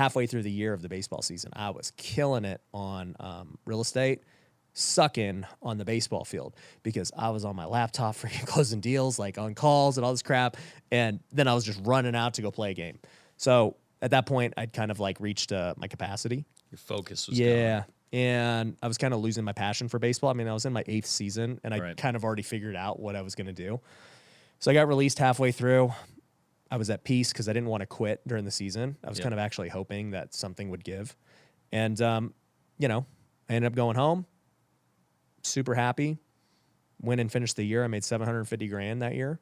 halfway through the year of the baseball season, I was killing it on real estate, sucking on the baseball field because I was on my laptop freaking closing deals, like on calls and all this crap. And then I was just running out to go play a game. So at that point, I'd kind of like reached my capacity. Your focus was gone. And I was kind of losing my passion for baseball. I mean, I was in my 8th season, and I Right. kind of already figured out what I was going to do. So I got released halfway through. I was at peace because I didn't want to quit during the season. I was kind of actually hoping that something would give. And, you know, I ended up going home, super happy. Went and finished the year. I made $750,000 that year.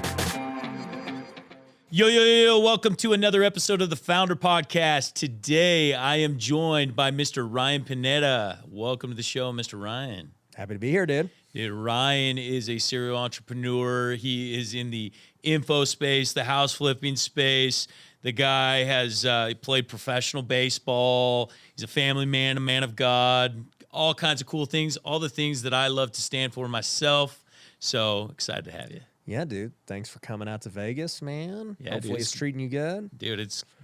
Yo, welcome to another episode of the Founder Podcast. Today, I am joined by Mr. Ryan Pineda. Welcome to the show, Mr. Ryan. Happy to be here, dude. Dude, Ryan is a serial entrepreneur. He is in the info space, the house flipping space. The guy has played professional baseball. He's a family man, a man of God, all kinds of cool things, all the things that I love to stand for myself. So excited to have you. Yeah, dude. Thanks for coming out to Vegas, man. Yeah, Hopefully dude. it's treating you good. Dude,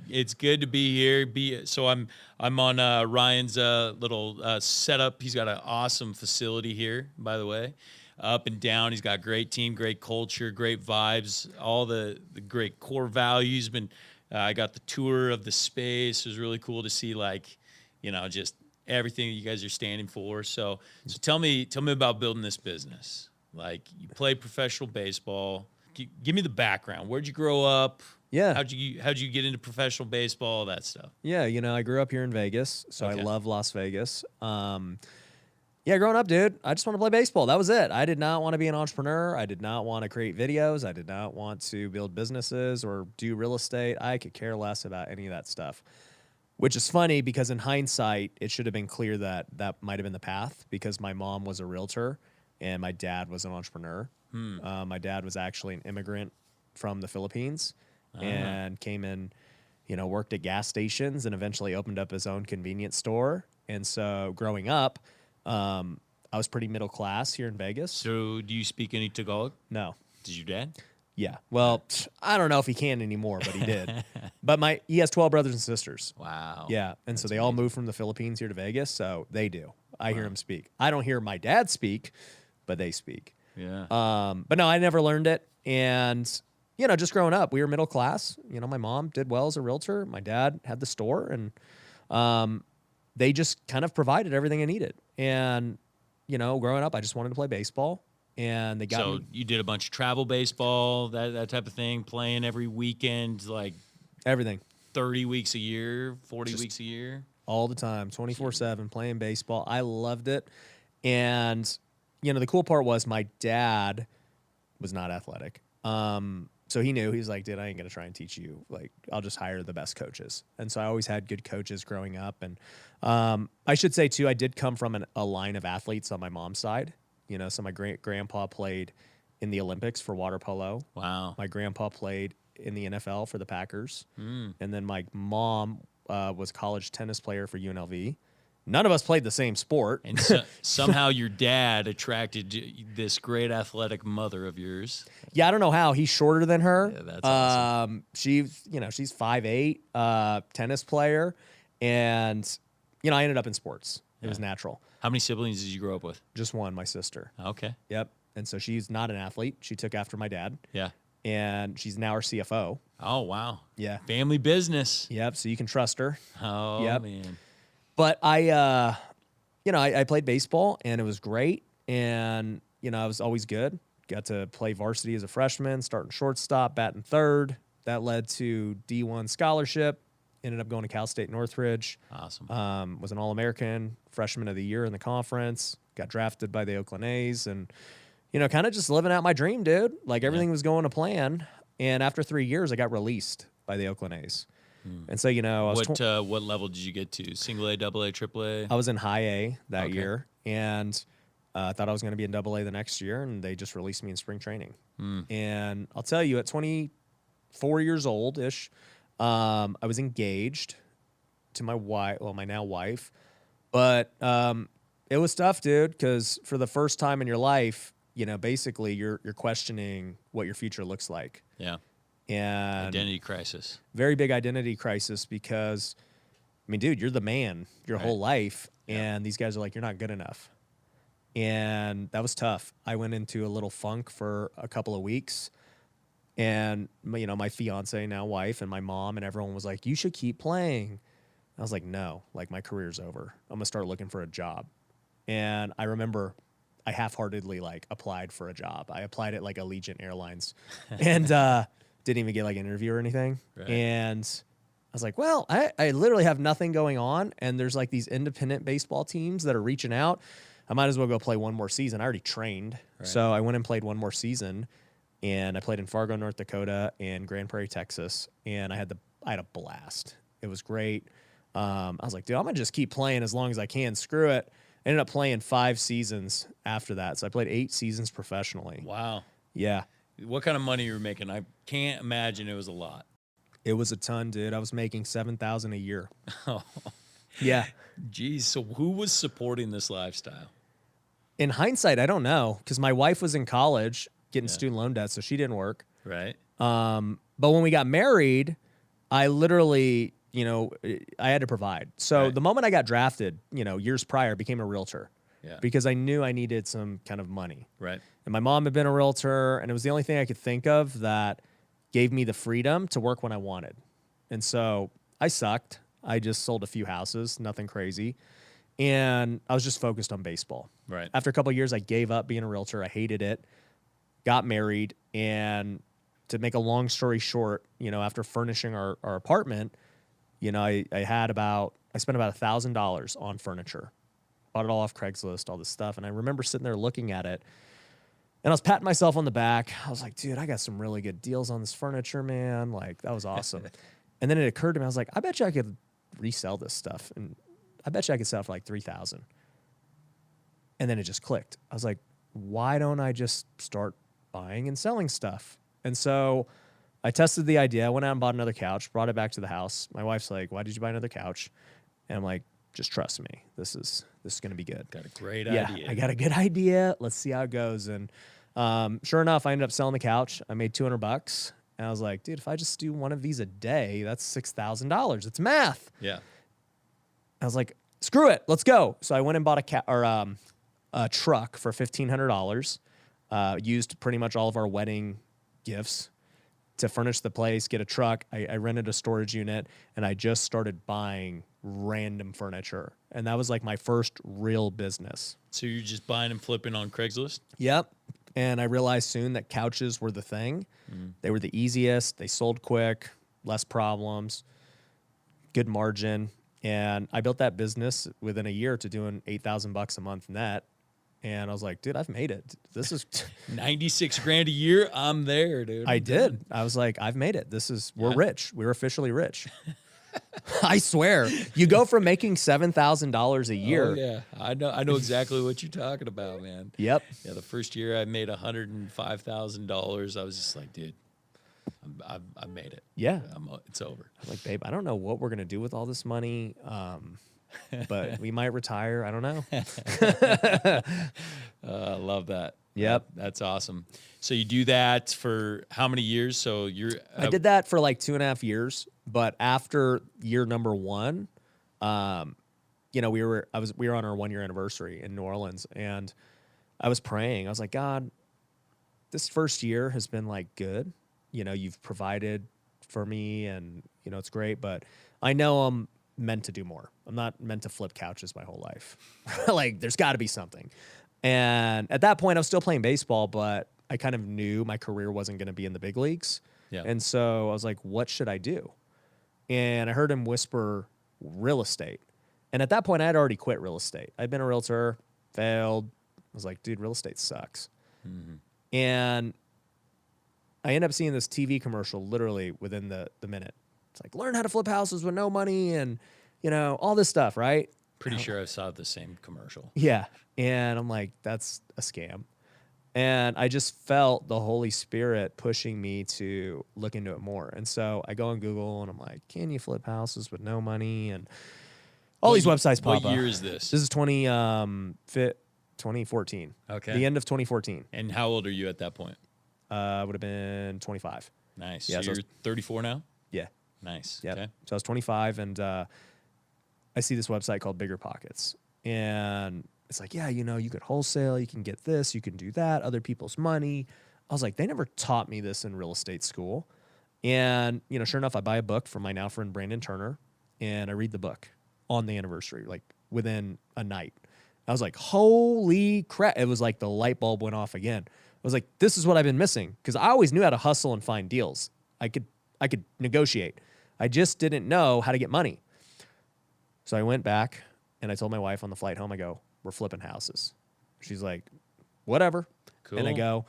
it's good to be here. So I'm on Ryan's little setup. He's got an awesome facility here, by the way, up and down. He's got great team, great culture, great vibes, all the great core values. I got the tour of the space. It was really cool to see, like, you know, just everything that you guys are standing for. So tell me about building this business. Like, you played professional baseball. Give me the background. Where'd you grow up? Yeah. How'd you get into professional baseball, all that stuff? Yeah, you know, I grew up here in Vegas, so Okay. I love Las Vegas. Yeah, growing up, dude, I just want to play baseball. That was it. I did not want to be an entrepreneur. I did not want to create videos. I did not want to build businesses or do real estate. I could care less about any of that stuff, which is funny because in hindsight, it should have been clear that that might have been the path because my mom was a realtor and my dad was an entrepreneur. My dad was actually an immigrant from the Philippines and came in, you know, worked at gas stations and eventually opened up his own convenience store. And so growing up, I was pretty middle class here in Vegas. So do you speak any Tagalog? No. Did your dad? Yeah. Well, I don't know if he can anymore, but he did. But he has 12 brothers and sisters. Wow. Yeah. And so they all moved from the Philippines here to Vegas. So they do. I hear him speak. I don't hear my dad speak, but they speak. Yeah. But no, I never learned it. And, you know, just growing up, we were middle class. You know, my mom did well as a realtor. My dad had the store and, they just kind of provided everything I needed. And, you know, growing up, I just wanted to play baseball and they got So me you did a bunch of travel baseball, that type of thing, playing every weekend, like everything 30 weeks a year, 40 weeks a year? all the time, 24/7 playing baseball. I loved it. And, you know, the cool part was my dad was not athletic. So he knew, he's like, dude, I ain't going to try and teach you. Like, I'll just hire the best coaches. And so I always had good coaches growing up. And I should say, too, I did come from a line of athletes on my mom's side. You know, so my grandpa played in the Olympics for water polo. Wow. My grandpa played in the NFL for the Packers. And then my mom was a college tennis player for UNLV. None of us played the same sport. And somehow your dad attracted this great athletic mother of yours. Yeah, I don't know how. He's shorter than her. Yeah, that's awesome. She's 5'8", tennis player, and I ended up in sports. It was natural. How many siblings did you grow up with? Just one, my sister. Okay. Yep. And so she's not an athlete. She took after my dad. Yeah. And she's now our CFO. Oh, wow. Yeah. Family business. Yep. So you can trust her. Oh, Yep. man. But I played baseball and it was great. And, I was always good. Got to play varsity as a freshman, starting shortstop, batting third. That led to D1 scholarship. Ended up going to Cal State Northridge. Awesome. Was an All-American, freshman of the year in the conference. Got drafted by the Oakland A's. And, kind of just living out my dream, dude. Like everything was going to plan. And after 3 years, I got released by the Oakland A's. And so, I was what level did you get to? Single A, double A, triple A? I was in high A that year, and I thought I was going to be in double A the next year, and they just released me in spring training. And I'll tell you, at 24 years old-ish, I was engaged to my wife, my now wife, but it was tough, dude, because for the first time in your life, basically you're questioning what your future looks like. Yeah. And Identity crisis. Very big identity crisis because, mean, dude, you're the man your Right. whole life. Yeah. And these guys are like, you're not good enough. And that was tough. I went into a little funk for a couple of weeks. And, my fiance, now wife, and my mom and everyone was like, you should keep playing. I was like, no, like my career's over. I'm going to start looking for a job. And I remember I half-heartedly like applied for a job. I applied at like Allegiant Airlines and didn't even get like an interview or anything. Right. And I was like, well, I literally have nothing going on. And there's like these independent baseball teams that are reaching out. I might as well go play one more season. I already trained. Right. So I went and played one more season. And I played in Fargo, North Dakota, and Grand Prairie, Texas. And I had a blast. It was great. I was like, dude, I'm going to just keep playing as long as I can. Screw it. I ended up playing 5 seasons after that. So I played 8 seasons professionally. Wow. Yeah. What kind of money you were making? I can't imagine it was a lot. It was a ton, dude. I was making $7,000 a year. Oh, Yeah. geez. So who was supporting this lifestyle? In hindsight, I don't know, because my wife was in college getting Yeah. student loan debt, so she didn't work. Right. But when we got married, I literally, I had to provide. So Right. the moment I got drafted, years prior, I became a realtor. Yeah. Because I knew I needed some kind of money. Right. And my mom had been a realtor, and it was the only thing I could think of that gave me the freedom to work when I wanted. And so I sucked. I just sold a few houses, nothing crazy. And I was just focused on baseball. Right. After a couple of years, I gave up being a realtor. I hated it. Got married. And to make a long story short, after furnishing our apartment, I spent about $1,000 on furniture. Bought it all off Craigslist, all this stuff. And I remember sitting there looking at it. And I was patting myself on the back. I was like, dude, I got some really good deals on this furniture, man. Like, that was awesome. And then it occurred to me, I was like, I bet you I could resell this stuff. And I bet you I could sell it for like $3,000. And then it just clicked. I was like, why don't I just start buying and selling stuff? And so I tested the idea. I went out and bought another couch, brought it back to the house. My wife's like, why did you buy another couch? And I'm like, just trust me. This is going to be good. Got a great Yeah, idea. I got a good idea. Let's see how it goes. And sure enough, I ended up selling the couch. I made $200. And I was like, dude, if I just do one of these a day, that's $6,000. It's math. Yeah. I was like, screw it. Let's go. So I went and bought a truck for $1,500. Used pretty much all of our wedding gifts to furnish the place, get a truck. I rented a storage unit, and I just started buying random furniture. And that was like my first real business. So you're just buying and flipping on Craigslist? Yep. And I realized soon that couches were the thing. They were the easiest. They sold quick, less problems, good margin. And I built that business within a year to doing $8,000 a month net. And I was like, dude, I've made it. This is 96 grand a year. I'm there, dude. I did. I was like, I've made it. We're rich. We're officially rich. I swear. You go from making $7,000 a year. Oh, yeah. I know exactly what you're talking about, man. Yep. Yeah, the first year I made $105,000. I was just like, dude, I made it. Yeah. It's over. I'm like, babe, I don't know what we're going to do with all this money. But we might retire. I don't know. I love that. Yep. That's awesome. So you do that for how many years? So I did that for like 2.5 years, but after year number 1, we were on our 1-year anniversary in New Orleans, and I was praying. I was like, God, this first year has been like good. You've provided for me, and it's great, but I know I'm meant to do more. I'm not meant to flip couches my whole life. Like, there's got to be something. And at that point, I was still playing baseball, but I kind of knew my career wasn't going to be in the big leagues. Yeah. And so I was like, what should I do? And I heard him whisper real estate. And at that point, I had already quit real estate. I'd been a realtor, failed. I was like, dude, real estate sucks. Mm-hmm. And I ended up seeing this TV commercial literally within the minute. It's like, learn how to flip houses with no money and, all this stuff, right? Pretty sure I saw the same commercial. Yeah. And I'm like, that's a scam. And I just felt the Holy Spirit pushing me to look into it more. And so I go on Google and I'm like, can you flip houses with no money? And all these websites pop up. What year is this? This is 2014. Okay. The end of 2014. And how old are you at that point? Would have been 25. Nice. Yeah, So so you're 34 now? Yeah. Nice. Yeah. Okay. So I was 25, and I see this website called Bigger Pockets, and it's like, yeah, you could wholesale, you can get this, you can do that, other people's money. I was like, they never taught me this in real estate school. And, sure enough, I buy a book from my now friend Brandon Turner, and I read the book on the anniversary, like within a night. I was like, holy crap. It was like the light bulb went off again. I was like, this is what I've been missing, because I always knew how to hustle and find deals. I could negotiate. I just didn't know how to get money. So I went back and I told my wife on the flight home, I go, we're flipping houses. She's like, whatever. Cool. And I go,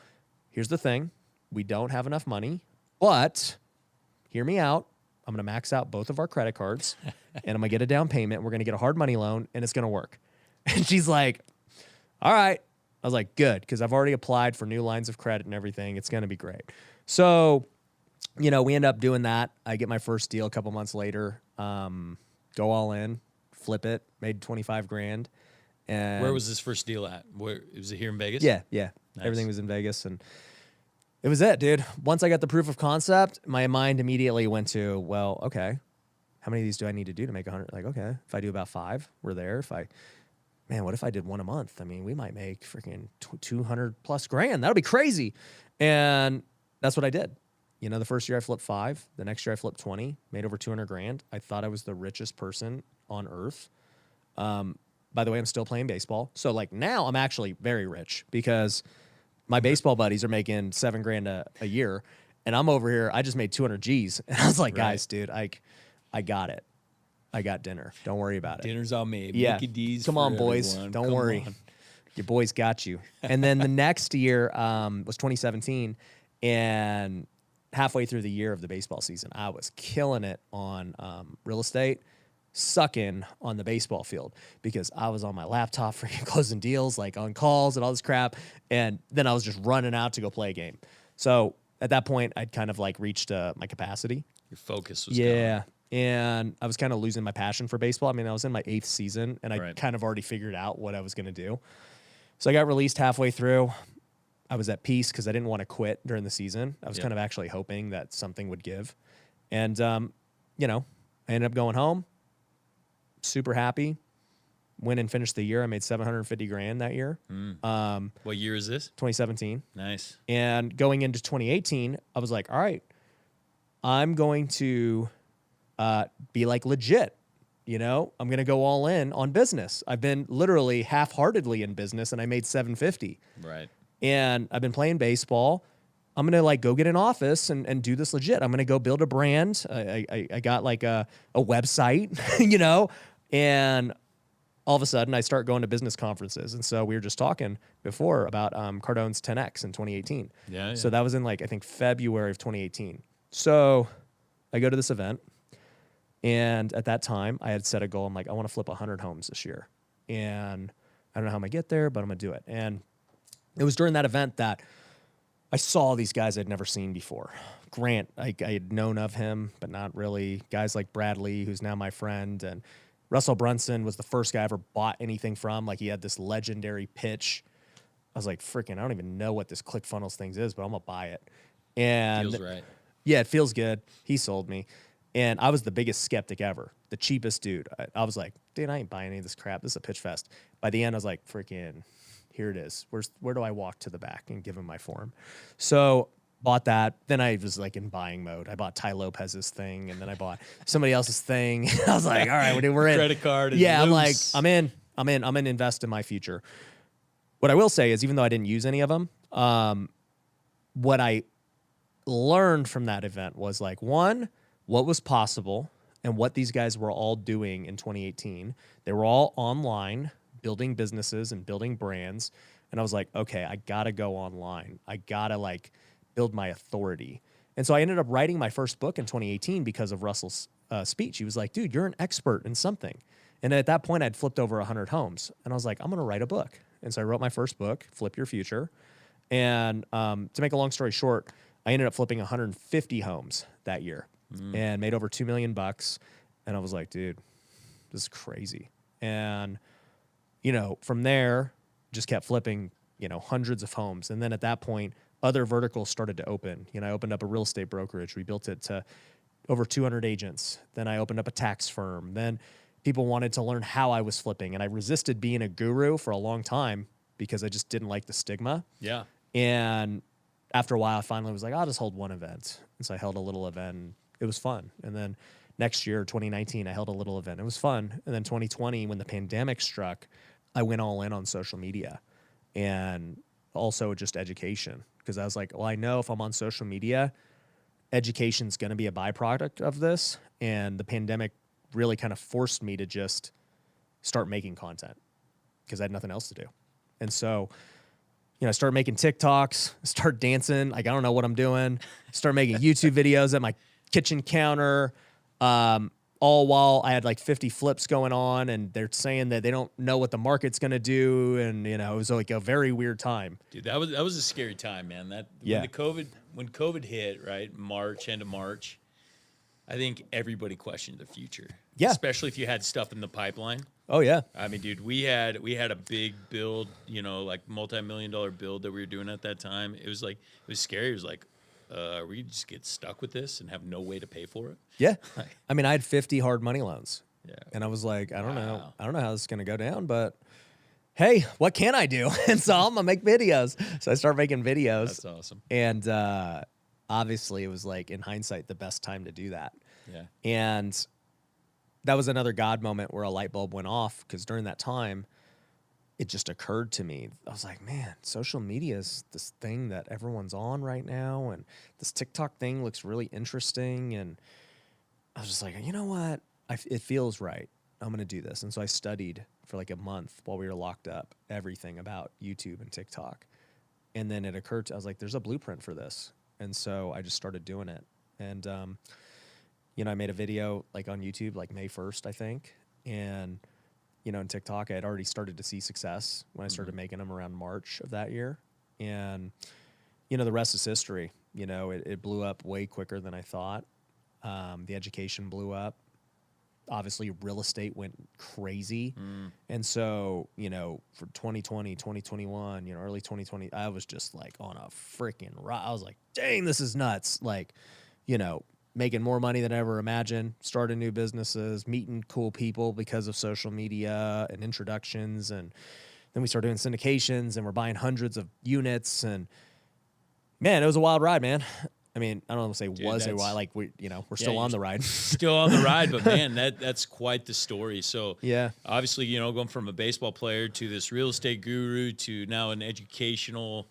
here's the thing. We don't have enough money, but hear me out. I'm going to max out both of our credit cards and I'm going to get a down payment. We're going to get a hard money loan and it's going to work. And she's like, all right. I was like, good, because I've already applied for new lines of credit and everything. It's going to be great. So, we end up doing that. I get my first deal a couple months later, go all in, flip it, made 25 grand. And where was this first deal at? Where was it, here in Vegas? Yeah. Nice. Everything was in Vegas, and it was it, dude. Once I got the proof of concept, my mind immediately went to, well, okay, how many of these do I need to do to make 100? Like, okay, if I do about 5, we're there. What if I did one a month? I mean, we might make freaking 200 plus grand. That'll be crazy. And that's what I did. The first year I flipped 5. The next year I flipped 20, made over 200 grand. I thought I was the richest person on earth. By the way, I'm still playing baseball. So like now I'm actually very rich, because my baseball buddies are making 7 grand a year. And I'm over here. I just made 200 G's. And I was like, guys, dude, I got it. I got dinner. Don't worry about it. Dinner's all made. Yeah. Mickey D's. Come on, boys. Everyone. Don't Come worry. on. Your boys got you. And then the next year was 2017. And halfway through the year of the baseball season, I was killing it on real estate, sucking on the baseball field, because I was on my laptop freaking closing deals, like on calls and all this crap. And then I was just running out to go play a game. So at that point, I'd kind of like reached my capacity. Your focus was Yeah. And I was kind of losing my passion for baseball. I mean, I was in my 8th season, and I kind of already figured out what I was going to do. So I got released halfway through. I was at peace because I didn't want to quit during the season. I was kind of actually hoping that something would give. And, I ended up going home, super happy. Went and finished the year. I made 750 grand that year. What year is this? 2017. Nice. And going into 2018, I was like, all right, I'm going to be like legit. I'm going to go all in on business. I've been literally half-heartedly in business, and I made 750. Right. And I've been playing baseball. I'm going to go get an office and do this legit. I'm going to go build a brand. I got like a website, and all of a sudden I start going to business conferences. And so we were just talking before about Cardone's 10X in 2018. Yeah. So that was in I think February of 2018. So I go to this event, and at that time I had set a goal. I'm like, I want to flip 100 homes this year. And I don't know how I'm going to get there, but I'm going to do it. And it was during that event that I saw these guys I'd never seen before. Grant, I had known of him, but not really. Guys like Bradley, who's now my friend, and Russell Brunson was the first guy I ever bought anything from. Like, he had this legendary pitch. I was like, freaking, I don't even know what this ClickFunnels thing is, but I'm going to buy it. And Feels right. Yeah, it feels good. He sold me. And I was the biggest skeptic ever, the cheapest dude. I was like, dude, I ain't buying any of this crap. This is a pitch fest. By the end, I was like, freaking, here it is. Where do I walk to the back and give him my form? So bought that. Then I was like in buying mode. I bought Ty Lopez's thing, and then I bought somebody else's thing. I was like, all right, we're in. Credit card is Yeah, loose. I'm like, I'm in. I'm going to invest in my future. What I will say is, even though I didn't use any of them, what I learned from that event was like, one, what was possible and what these guys were all doing in 2018. They were all online, building businesses and building brands. And I was like, okay, I got to go online. I got to build my authority. And so I ended up writing my first book in 2018 because of Russell's speech. He was like, dude, you're an expert in something. And at that point, I'd flipped over 100 homes. And I was like, I'm going to write a book. And so I wrote my first book, Flip Your Future. And to make a long story short, I ended up flipping 150 homes that year and made over $2 million. And I was like, dude, this is crazy. And, from there, just kept flipping, hundreds of homes. And then at that point, other verticals started to open. I opened up a real estate brokerage. We built it to over 200 agents. Then I opened up a tax firm. Then people wanted to learn how I was flipping. And I resisted being a guru for a long time because I just didn't like the stigma. Yeah. And after a while, I finally was like, I'll just hold one event. And so I held a little event. And it was fun. And then next year, 2019, I held a little event. It was fun. And then 2020, when the pandemic struck, I went all in on social media and also just education. Because I was like, well, I know if I'm on social media, education's going to be a byproduct of this. And the pandemic really kind of forced me to just start making content because I had nothing else to do. And so, I started making TikToks, start dancing. Like, I don't know what I'm doing. Start making YouTube videos at my kitchen counter. All while I had like 50 flips going on, and they're saying that they don't know what the market's going to do. And, it was like a very weird time. Dude, that was a scary time, man. When COVID hit, right? End of March, I think everybody questioned the future. Yeah. Especially if you had stuff in the pipeline. Oh yeah. I mean, dude, we had a big build, like multi-million-dollar build that we were doing at that time. It was scary. It was like, are we just get stuck with this and have no way to pay for it? Yeah. I mean, I had 50 hard money loans. Yeah. And I was like, I don't know how this is going to go down, but hey, what can I do? And so I'm going to make videos. So I started making videos. That's awesome. And obviously it was like, in hindsight, the best time to do that. Yeah. And that was another God moment where a light bulb went off, because during that time, it just occurred to me. I was like, man, social media is this thing that everyone's on right now. And this TikTok thing looks really interesting. And I was just like, you know what? It feels right. I'm going to do this. And so I studied for like a month while we were locked up, everything about YouTube and TikTok. And then it occurred I was like, there's a blueprint for this. And so I just started doing it. And, I made a video like on YouTube, like May 1st, I think. And, in TikTok, I had already started to see success when I started making them around March of that year. And, the rest is history. It blew up way quicker than I thought. The education blew up. Obviously, real estate went crazy. And so, for 2020, 2021, early 2020, I was just like on a freaking rock. I was like, dang, this is nuts. Like, making more money than I ever imagined, starting new businesses, meeting cool people because of social media and introductions. And then we started doing syndications, and we're buying hundreds of units. And man, it was a wild ride, man. I mean, I don't want to say was a wild, like we're still on the ride. Still on the ride, but man, that's quite the story. So yeah, obviously, going from a baseball player to this real estate guru to now an educational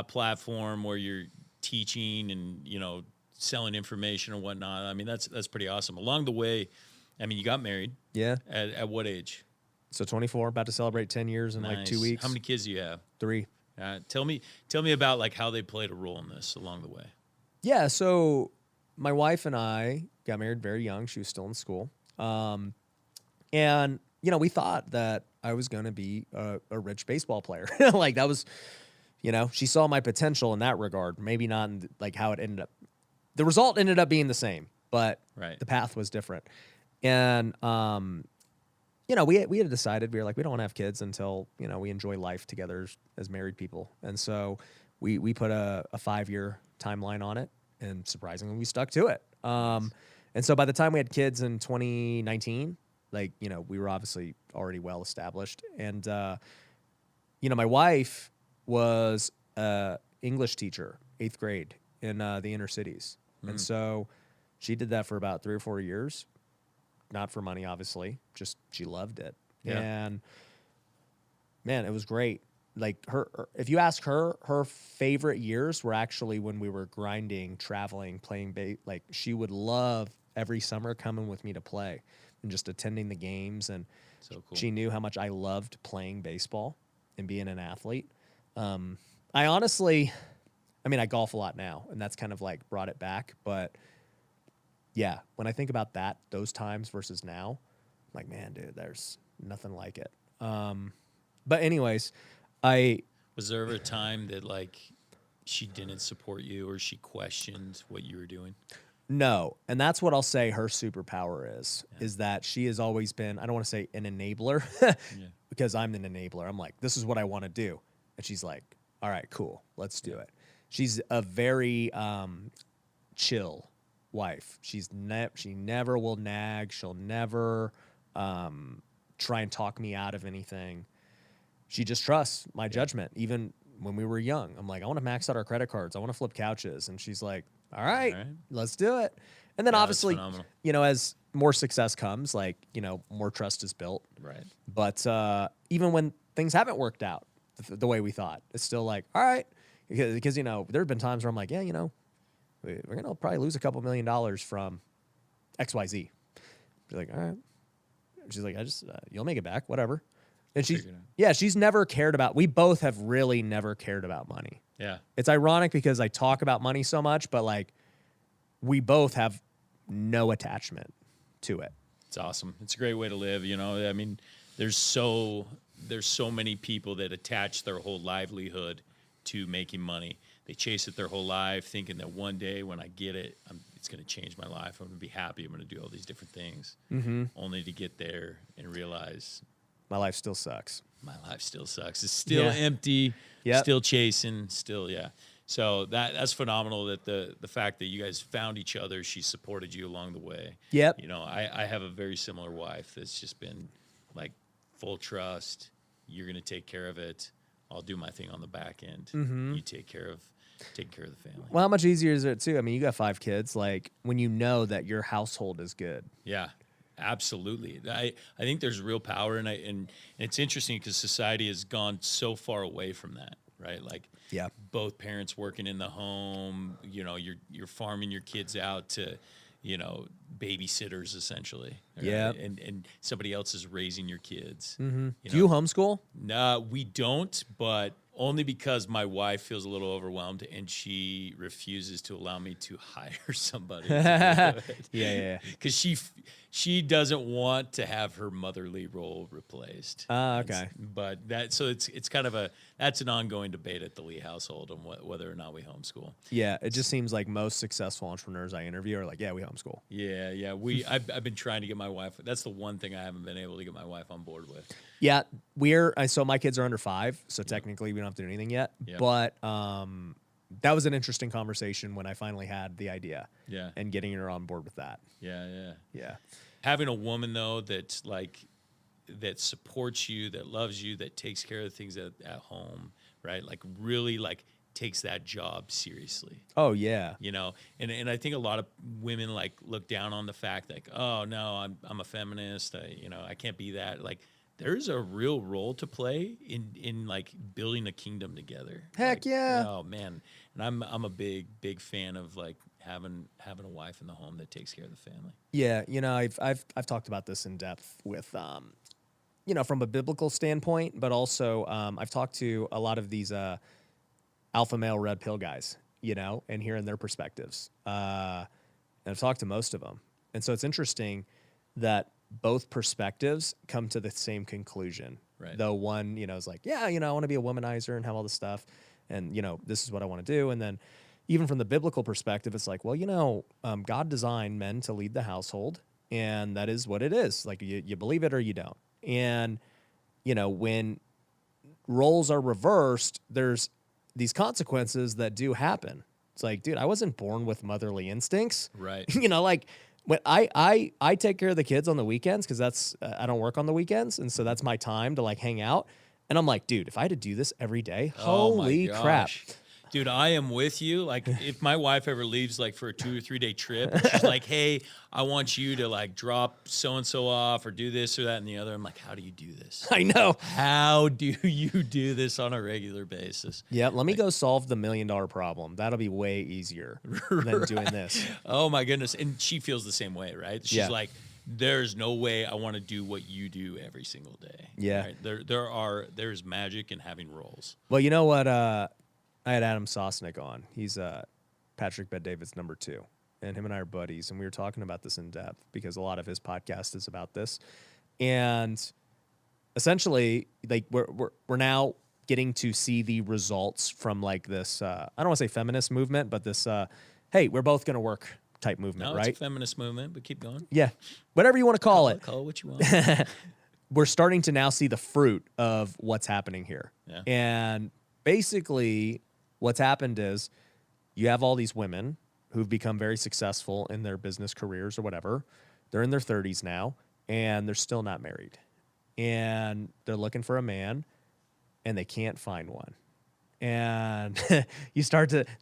platform where you're teaching and, selling information and whatnot. I mean, that's pretty awesome. Along the way, I mean, you got married. Yeah. At what age? So 24, about to celebrate 10 years in like 2 weeks. How many kids do you have? 3. Tell me about like how they played a role in this along the way. Yeah. So my wife and I got married very young. She was still in school. And, we thought that I was going to be a rich baseball player. Like that was, she saw my potential in that regard. Maybe not in like how it ended up. The result ended up being the same, but the path was different. And, we had decided, we were like, we don't want to have kids until, we enjoy life together as married people. And so we put a 5-year timeline on it, and surprisingly, we stuck to it. And so by the time we had kids in 2019, like, we were obviously already well established. And, my wife was a English teacher, 8th grade in the inner cities. And so she did that for about 3 or 4 years, not for money, obviously, just she loved it. Yeah. And man, it was great. Like if you ask her, her favorite years were actually when we were grinding, traveling, playing, like she would love every summer coming with me to play and just attending the games. And so cool. She knew how much I loved playing baseball and being an athlete. I golf a lot now, and that's kind of like brought it back. But yeah, when I think about those times versus now, I'm like, man, dude, there's nothing like it. But anyways, was there ever a time that like she didn't support you or she questioned what you were doing? No. And that's what I'll say her superpower is that she has always been, I don't want to say an enabler because I'm an enabler. I'm like, this is what I want to do. And she's like, all right, cool, let's do it. She's a very chill wife. She never will nag. She'll never try and talk me out of anything. She just trusts my judgment. Even when we were young, I'm like, I want to max out our credit cards. I want to flip couches. And she's like, all right, let's do it. And then obviously, as more success comes, like, more trust is built. Right. But even when things haven't worked out the way we thought, it's still like, all right, because there have been times where I'm like, yeah, we're going to probably lose a couple $1 million from XYZ. She's like, all right. She's like, you'll make it back, whatever. And she's never cared about, we both have really never cared about money. Yeah. It's ironic because I talk about money so much, but like we both have no attachment to it. It's awesome. It's a great way to live. I mean, there's so many people that attach their whole livelihood to making money. They chase it their whole life thinking that one day when I get it, it's going to change my life. I'm going to be happy. I'm going to do all these different things, only to get there and realize my life still sucks. My life still sucks. It's still empty, still chasing, still, So that's phenomenal that the fact that you guys found each other, she supported you along the way. Yep. I have a very similar wife that's just been like full trust. You're going to take care of it. I'll do my thing on the back end. You take care of the family. Well, how much easier is it too? I mean, you got 5 kids. Like when you know that your household is good. Yeah, absolutely. I think there's real power, and it's interesting because society has gone so far away from that, right? Like, both parents working in the home. You're farming your kids out to, babysitters essentially. Right? Yeah, and somebody else is raising your kids. Do you homeschool? No, we don't, but only because my wife feels a little overwhelmed and she refuses to allow me to hire somebody. Yeah. Because she doesn't want to have her motherly role replaced. Okay. It's kind of that's an ongoing debate at the Lee household on whether or not we homeschool. Yeah, it just seems like most successful entrepreneurs I interview are like, yeah, we homeschool. Yeah. I've been trying to get my wife. That's the one thing I haven't been able to get my wife on board with. Yeah, so my kids are under 5, so technically we don't have to do anything yet. But that was an interesting conversation when I finally had the idea. Yeah. And getting her on board with that. Yeah. Having a woman though that supports you, that loves you, that takes care of things at home, right? Like really like takes that job seriously. Oh yeah. And I think a lot of women like look down on the fact like, oh no, I'm a feminist. I can't be that. Like there's a real role to play in like building a kingdom together. Heck yeah. Oh man. And I'm a big fan of like having a wife in the home that takes care of the family. Yeah, I've talked about this in depth with from a biblical standpoint, but also I've talked to a lot of these alpha male red pill guys, and hearing their perspectives. And I've talked to most of them. And so it's interesting that both perspectives come to the same conclusion. Right. Though one, is like, yeah, I want to be a womanizer and have all this stuff. And, this is what I want to do. And then even from the biblical perspective, it's like, well, God designed men to lead the household. And that is what it is. Like you believe it or you don't. And, when roles are reversed, there's these consequences that do happen. It's like, dude, I wasn't born with motherly instincts. Right. Like when I take care of the kids on the weekends because that's I don't work on the weekends, and so that's my time to like hang out. And I'm like, dude, if I had to do this every day, holy crap. Dude, I am with you. Like, if my wife ever leaves, like, for a 2 or 3 day trip, and she's like, hey, I want you to, like, drop so-and-so off or do this or that and the other. I'm like, how do you do this? I know. How do you do this on a regular basis? Yeah, let me go solve the $1 million problem. That'll be way easier than doing this. Oh, my goodness. And she feels the same way, right? She's like, there's no way I want to do what you do every single day. Yeah. Right? There's magic in having roles. Well, you know what? I had Adam Sosnick on. He's Patrick Bet-David's number 2. And him and I are buddies. And we were talking about this in depth because a lot of his podcast is about this. And essentially, like we're now getting to see the results from like this, I don't want to say feminist movement, but this, hey, we're both going to work type movement, right? It's a feminist movement, but keep going. Yeah. Whatever you want to call it. Call it what you want. We're starting to now see the fruit of what's happening here. Yeah. And basically what's happened is you have all these women who've become very successful in their business careers or whatever. They're in their 30s now, and they're still not married. And they're looking for a man, and they can't find one. And they're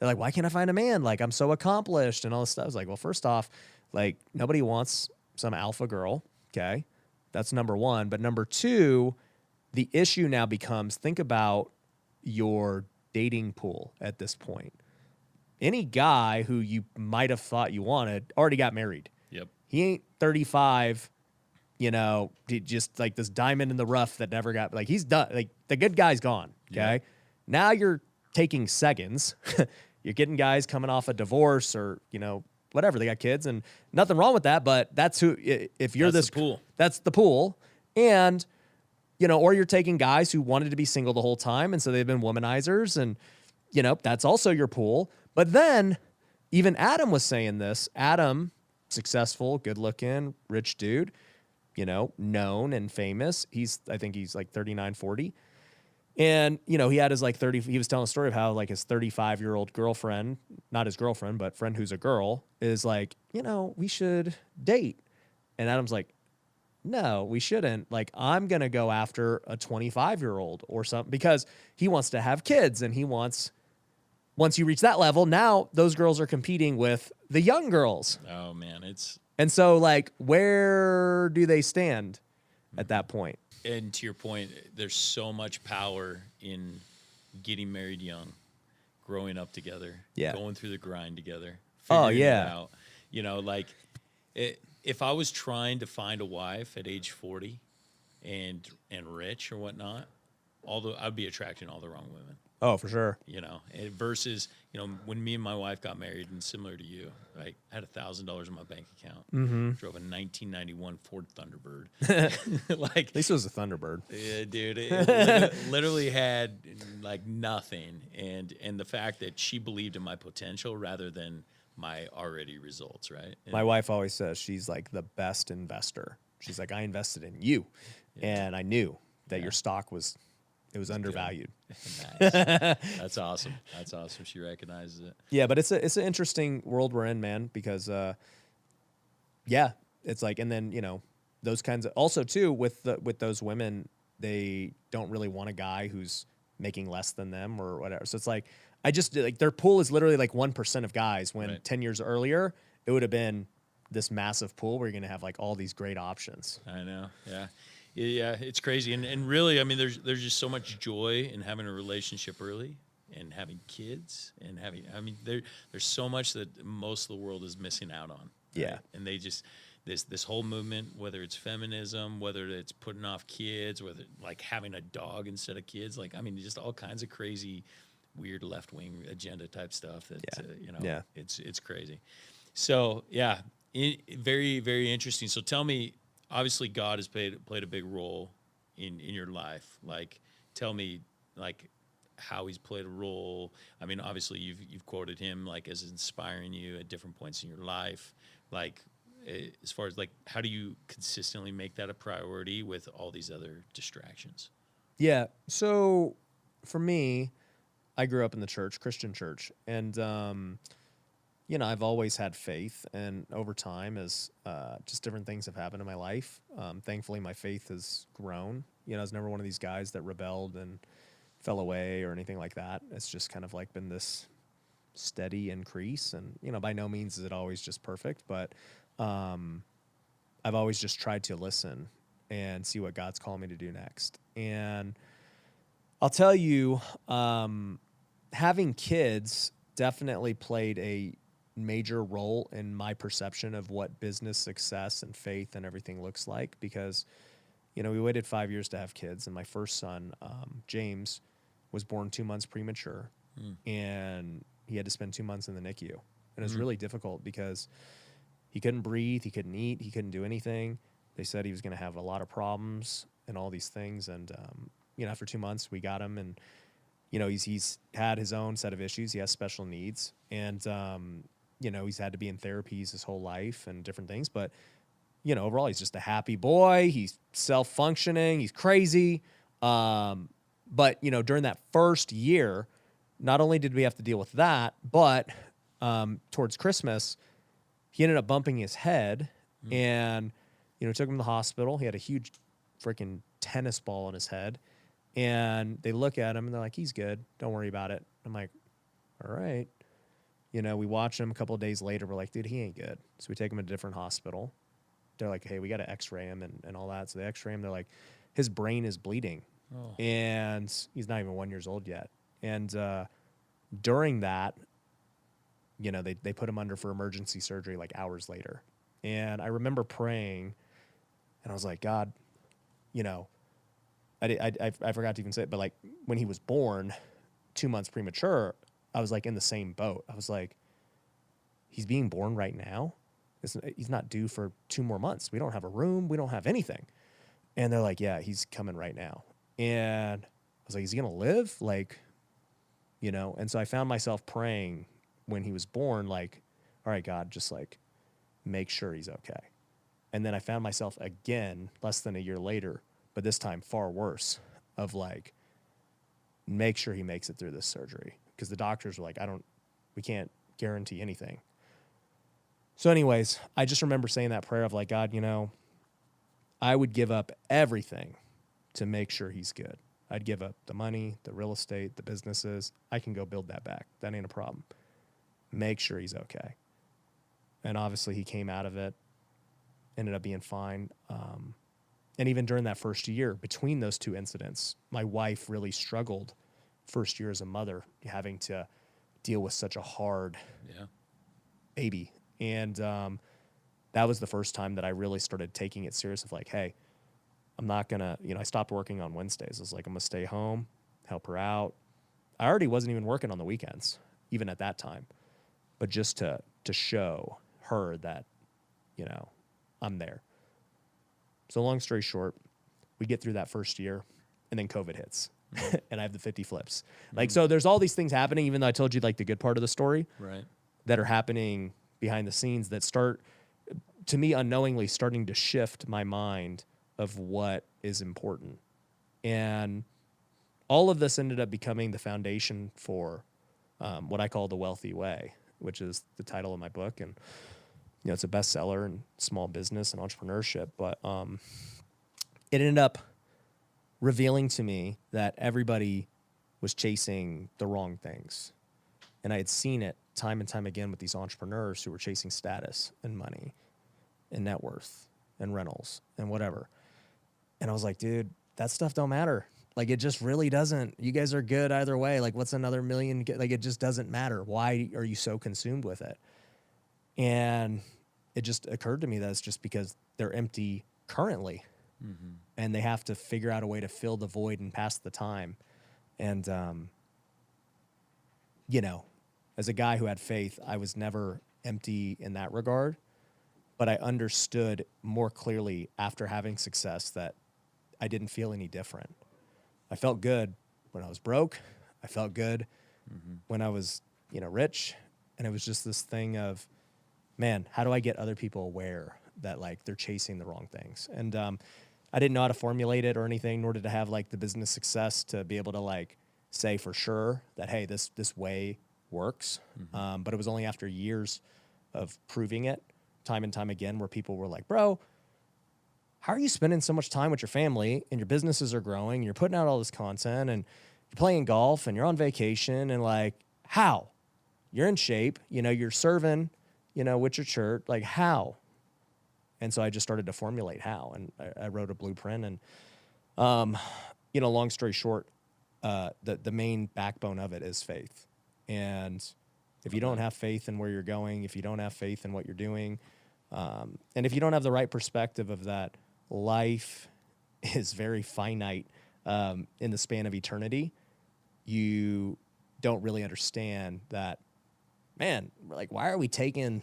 like, why can't I find a man? Like, I'm so accomplished and all this stuff. I was like, well, first off, like, nobody wants some alpha girl. Okay. That's number one. But number two, the issue now becomes, think about your dating pool at this point. Any guy who you might have thought you wanted already got married. Yep. He ain't 35, just like this diamond in the rough that never got, like, he's done. Like, the good guy's gone. Okay. Yep. Now you're taking seconds. You're getting guys coming off a divorce or, whatever. They got kids, and nothing wrong with that. But that's if you're That's the pool. That's the pool. And, or you're taking guys who wanted to be single the whole time. And so they've been womanizers, and, that's also your pool. But then even Adam was saying this. Adam, successful, good looking, rich dude, known and famous. I think he's like 39, 40. And, he had his he was telling a story of how like his 35-year-old girlfriend, not his girlfriend, but friend who's a girl, is like, we should date. And Adam's like, no, we shouldn't. Like, I'm going to go after a 25-year-old or something, because he wants to have kids, and once you reach that level, now those girls are competing with the young girls. Oh man, and so like, where do they stand at that point? And to your point, there's so much power in getting married young, growing up together, going through the grind together, figuring it out. If I was trying to find a wife at age 40 and rich or whatnot, I'd be attracting all the wrong women. Oh, for sure. Versus, when me and my wife got married, and similar to you, right, I had $1,000 in my bank account. Mm-hmm. Drove a 1991 Ford Thunderbird. At least it was a Thunderbird. Yeah, dude. It literally had like nothing. And the fact that she believed in my potential rather than my already results, right? My wife always says she's like the best investor. She's like, I invested in you, and I knew that your stock was undervalued. Nice. That's awesome. That's awesome. She recognizes it. Yeah, but it's an interesting world we're in, man, because it's like, and then those kinds of, also too with those women, they don't really want a guy who's making less than them or whatever. So it's like, their pool is literally like 1% of guys, when 10 years earlier it would have been this massive pool where you're going to have like all these great options. I know. Yeah. Yeah, it's crazy. And really, I mean, there's just so much joy in having a relationship early and having kids and there's so much that most of the world is missing out on. Right? Yeah. And they just, this whole movement, whether it's feminism, whether it's putting off kids, whether like having a dog instead of kids, just all kinds of crazy, weird left-wing agenda type stuff that, it's crazy. So yeah, very, very interesting. So tell me, obviously, God has played a big role in your life. Like, tell me, like, how He's played a role. I mean, obviously, you've quoted Him like as inspiring you at different points in your life. Like, as far as like, how do you consistently make that a priority with all these other distractions? Yeah. So, for me, I grew up in the church, Christian church, and I've always had faith, and over time, as just different things have happened in my life, thankfully my faith has grown. I was never one of these guys that rebelled and fell away or anything like that. It's just kind of like been this steady increase, and by no means is it always just perfect, but I've always just tried to listen and see what God's calling me to do next. And I'll tell you, having kids definitely played a major role in my perception of what business success and faith and everything looks like, because we waited 5 years to have kids, and my first son, James, was born 2 months premature, and he had to spend 2 months in the NICU, and it was really difficult because he couldn't breathe, he couldn't eat, he couldn't do anything. They said he was going to have a lot of problems and all these things, and after 2 months we got him, and he's had his own set of issues. He has special needs, and he's had to be in therapies his whole life and different things. But, overall, he's just a happy boy. He's self-functioning. He's crazy. But, during that first year, not only did we have to deal with that, but towards Christmas, he ended up bumping his head. And took him to the hospital. He had a huge freaking tennis ball on his head. And they look at him and they're like, he's good. Don't worry about it. I'm like, all right. We watch him a couple of days later. We're like, dude, he ain't good. So we take him to a different hospital. They're like, hey, we got to x-ray him and all that. So they x-ray him. They're like, his brain is bleeding. Oh. And he's not even 1 year old yet. And during that, they put him under for emergency surgery like hours later. And I remember praying, and I was like, God, I forgot to even say it, but like when he was born, 2 months premature, I was like in the same boat. I was like, he's being born right now. He's not due for 2 more months. We don't have a room. We don't have anything. And they're like, yeah, he's coming right now. And I was like, is he going to live? Like, and so I found myself praying when he was born, like, all right, God, just like make sure he's okay. And then I found myself again, less than a year later, but this time far worse, of like, make sure he makes it through this surgery. Because the doctors were like, we can't guarantee anything. So anyways, I just remember saying that prayer of like, God, I would give up everything to make sure he's good. I'd give up the money, the real estate, the businesses. I can go build that back. That ain't a problem. Make sure he's okay. And obviously he came out of it, ended up being fine. And even during that first year, between those two incidents, my wife really struggled first year as a mother, having to deal with such a hard baby. And that was the first time that I really started taking it serious of like, hey, I'm not going to, I stopped working on Wednesdays. I was like, I'm going to stay home, help her out. I already wasn't even working on the weekends, even at that time. But just to show her that, I'm there. So long story short, we get through that first year, and then COVID hits, and I have the 50 flips. Like, so there's all these things happening, even though I told you like the good part of the story, right, that are happening behind the scenes that start, to me, unknowingly starting to shift my mind of what is important. And all of this ended up becoming the foundation for what I call the Wealthy Way, which is the title of my book. And, it's a bestseller in small business and entrepreneurship. But it ended up revealing to me that everybody was chasing the wrong things. And I had seen it time and time again with these entrepreneurs who were chasing status and money and net worth and rentals and whatever. And I was like, dude, that stuff don't matter. Like, it just really doesn't. You guys are good either way. Like, what's another million? Like, it just doesn't matter. Why are you so consumed with it? And it just occurred to me that it's just because they're empty currently. Mm-hmm. And they have to figure out a way to fill the void and pass the time. And, as a guy who had faith, I was never empty in that regard. But I understood more clearly after having success that I didn't feel any different. I felt good when I was broke. I felt good when I was, rich. And it was just this thing of, man, how do I get other people aware that like they're chasing the wrong things? And I didn't know how to formulate it or anything, nor did I have like the business success to be able to like say for sure that, hey, this way works. But it was only after years of proving it time and time again where people were like, bro, how are you spending so much time with your family and your businesses are growing and you're putting out all this content and you're playing golf and you're on vacation and like, how? You're in shape, you're serving, with your church, like how? And so I just started to formulate how, and I wrote a blueprint and, long story short, the main backbone of it is faith. And if you don't have faith in where you're going, if you don't have faith in what you're doing, and if you don't have the right perspective of that life is very finite in the span of eternity, you don't really understand that, man, like, why are we taking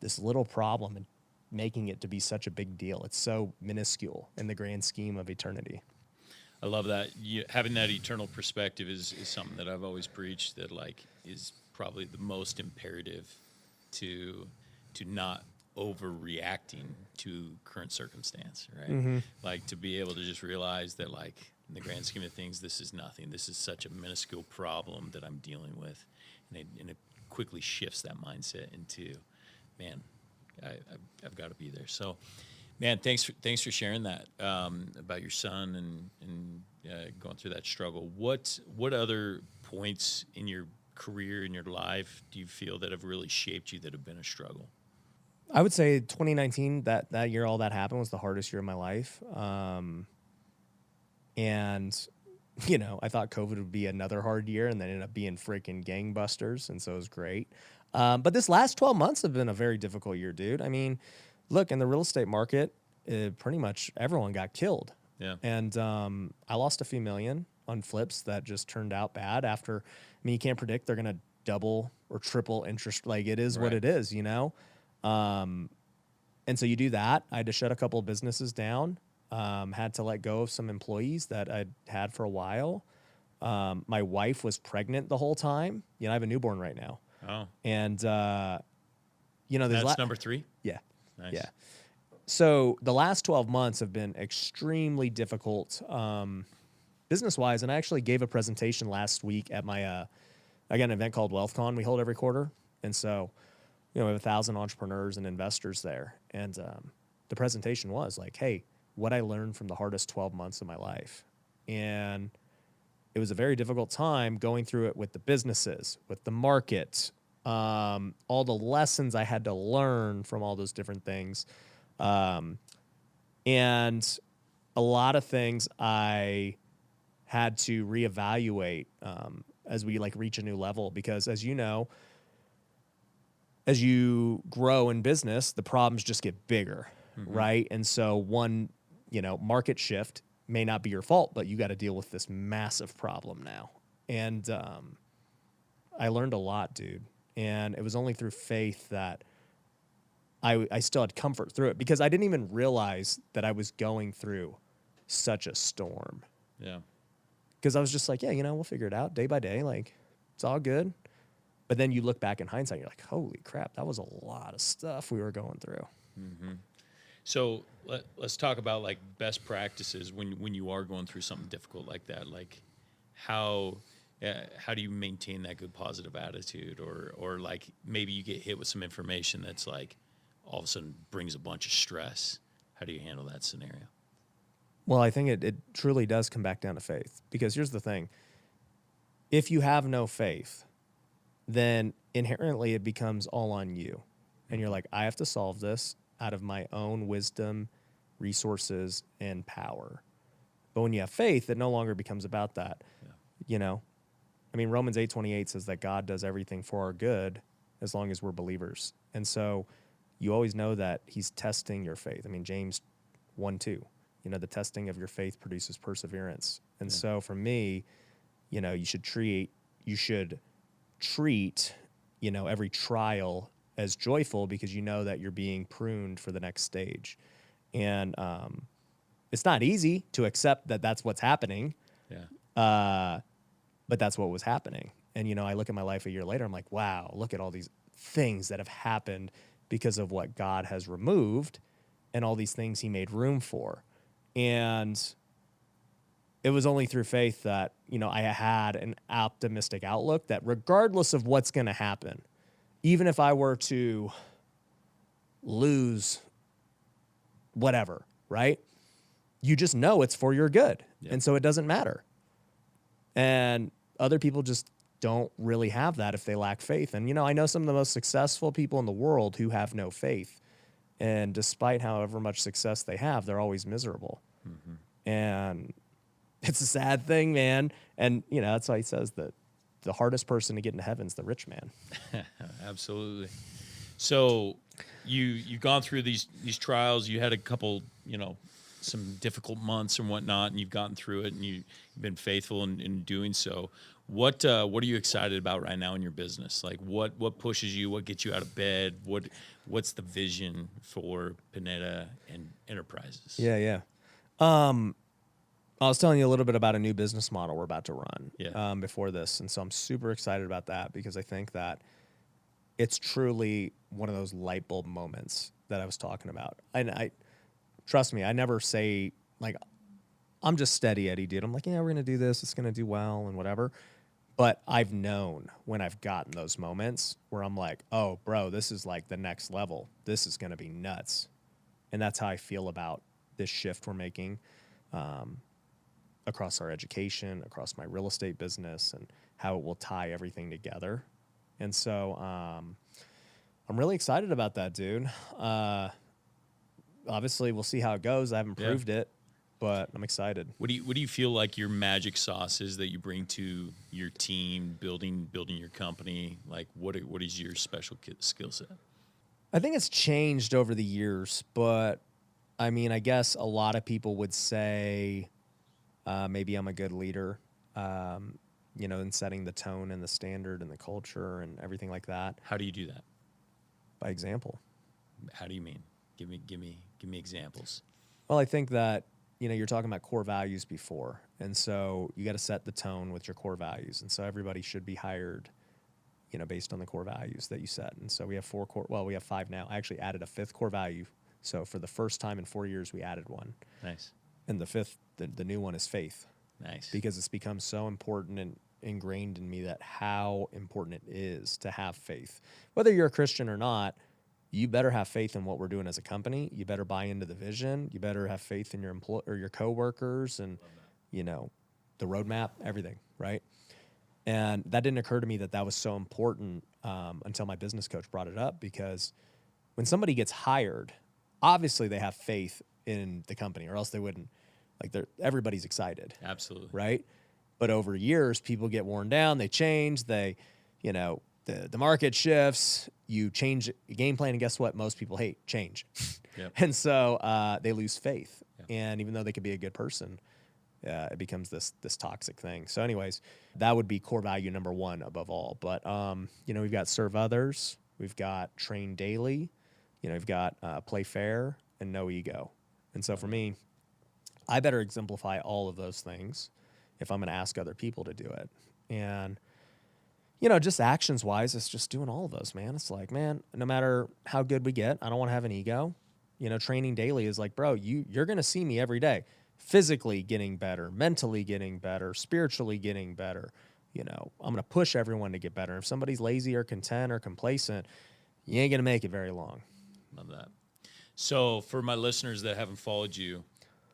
this little problem and making it to be such a big deal? It's so minuscule in the grand scheme of eternity. I love that. Having that eternal perspective is something that I've always preached, that like is probably the most imperative to not overreacting to current circumstance, right? Mm-hmm. Like to be able to just realize that like in the grand scheme of things, this is nothing. This is such a minuscule problem that I'm dealing with. And it quickly shifts that mindset into, man, I've got to be there. So Man, thanks for sharing that about your son and going through that struggle. What other points in your career, in your life, do you feel that have really shaped you that have been a struggle? I would say 2019, that year, all that happened was the hardest year of my life. And I thought COVID would be another hard year, and then ended up being freaking gangbusters, and so it was great. But this last 12 months have been a very difficult year, dude. I mean, look, in the real estate market, pretty much everyone got killed. Yeah. And I lost a few million on flips that just turned out bad after. I mean, you can't predict they're going to double or triple interest. Like, it is what Right. it is, And so you do that. I had to shut a couple of businesses down. Had to let go of some employees that I'd had for a while. My wife was pregnant the whole time. I have a newborn right now. Oh, And, that's number 3. yeah. Nice. Yeah. So the last 12 months have been extremely difficult business-wise. And I actually gave a presentation last week at my, I got an event called WealthCon we hold every quarter. And so, we have 1,000 entrepreneurs and investors there. And the presentation was like, hey, what I learned from the hardest 12 months of my life. And it was a very difficult time going through it with the businesses, with the market, all the lessons I had to learn from all those different things. And a lot of things I had to reevaluate as we reach a new level, because as you know, as you grow in business, the problems just get bigger, right? And so one, market shift may not be your fault, but you got to deal with this massive problem now. And I learned a lot, dude. And it was only through faith that I still had comfort through it, because I didn't even realize that I was going through such a storm. Yeah. Because I was just like, yeah, we'll figure it out day by day. Like, it's all good. But then you look back in hindsight, you're like, holy crap, that was a lot of stuff we were going through. Mm-hmm. So let's talk about best practices when you are going through something difficult like that. Like how do you maintain that good positive attitude, or maybe you get hit with some information that's all of a sudden brings a bunch of stress. How do you handle that scenario? Well, I think it truly does come back down to faith, because here's the thing. If you have no faith, then inherently it becomes all on you. And you're like, I have to solve this out of my own wisdom, resources, and power. But when you have faith, it no longer becomes about that. Yeah. I mean, Romans 8:28 says that God does everything for our good as long as we're believers. And so you always know that he's testing your faith. I mean, James 1:2, the testing of your faith produces perseverance. And so for me, you should treat every trial as joyful, because you know that you're being pruned for the next stage. And it's not easy to accept that that's what's happening. Yeah. But that's what was happening. And, I look at my life a year later, I'm like, wow, look at all these things that have happened because of what God has removed and all these things he made room for. And it was only through faith that, I had an optimistic outlook that regardless of what's going to happen, even if I were to lose whatever, right? You just know it's for your good. Yeah. And so it doesn't matter. And other people just don't really have that if they lack faith. And, I know some of the most successful people in the world who have no faith. And despite however much success they have, they're always miserable. Mm-hmm. And it's a sad thing, man. And, that's why he says that the hardest person to get into heaven is the rich man. Absolutely. So you've gone through these trials. You had a couple, some difficult months and whatnot, and you've gotten through it, and you've been faithful in doing so. What are you excited about right now in your business? Like what pushes you? What gets you out of bed? What's the vision for Pineda and Enterprises? Yeah. I was telling you a little bit about a new business model we're about to run before this. And so I'm super excited about that, because I think that it's truly one of those light bulb moments that I was talking about. And trust me, I never say, I'm just steady Eddie, dude. I'm like, yeah, we're going to do this. It's going to do well and whatever. But I've known when I've gotten those moments where I'm like, oh, bro, this is the next level. This is going to be nuts. And that's how I feel about this shift we're making across our education, across my real estate business, and how it will tie everything together. And so I'm really excited about that, dude. Obviously, we'll see how it goes. I haven't proved it, but I'm excited. What do you feel like your magic sauce is that you bring to your team, building your company? Like, what is your special skill set? I think it's changed over the years, but I mean, I guess a lot of people would say maybe I'm a good leader, in setting the tone and the standard and the culture and everything like that. How do you do that? By example. How do you mean? Give me examples. Well, I think that, you're talking about core values before. And so you got to set the tone with your core values. And so everybody should be hired, based on the core values that you set. And so we have we have 5 now. I actually added a 5th core value. So for the first time in 4 years, we added one. Nice. And the 5th, the new one is faith. Nice. Because it's become so important and ingrained in me that how important it is to have faith. Whether you're a Christian or not, you better have faith in what we're doing as a company. You better buy into the vision. You better have faith in your your coworkers and, the roadmap, everything, right? And that didn't occur to me that was so important until my business coach brought it up, because when somebody gets hired, obviously they have faith in the company, or else they wouldn't. Like, everybody's excited. Absolutely. Right? But over years, people get worn down. They change. The market shifts. You change your game plan, and guess what? Most people hate change. Yep. And so they lose faith. Yep. And even though they could be a good person, it becomes this toxic thing. So anyways, that would be core value number 1 above all. But, we've got serve others. We've got train daily. We've got play fair and no ego. And so for me, I better exemplify all of those things if I'm going to ask other people to do it. And, just actions wise, it's just doing all of those, man. It's like, man, no matter how good we get, I don't want to have an ego. Training daily is like, bro, you're going to see me every day, physically getting better, mentally getting better, spiritually getting better. I'm going to push everyone to get better. If somebody's lazy or content or complacent, you ain't going to make it very long. Love that. So for my listeners that haven't followed you,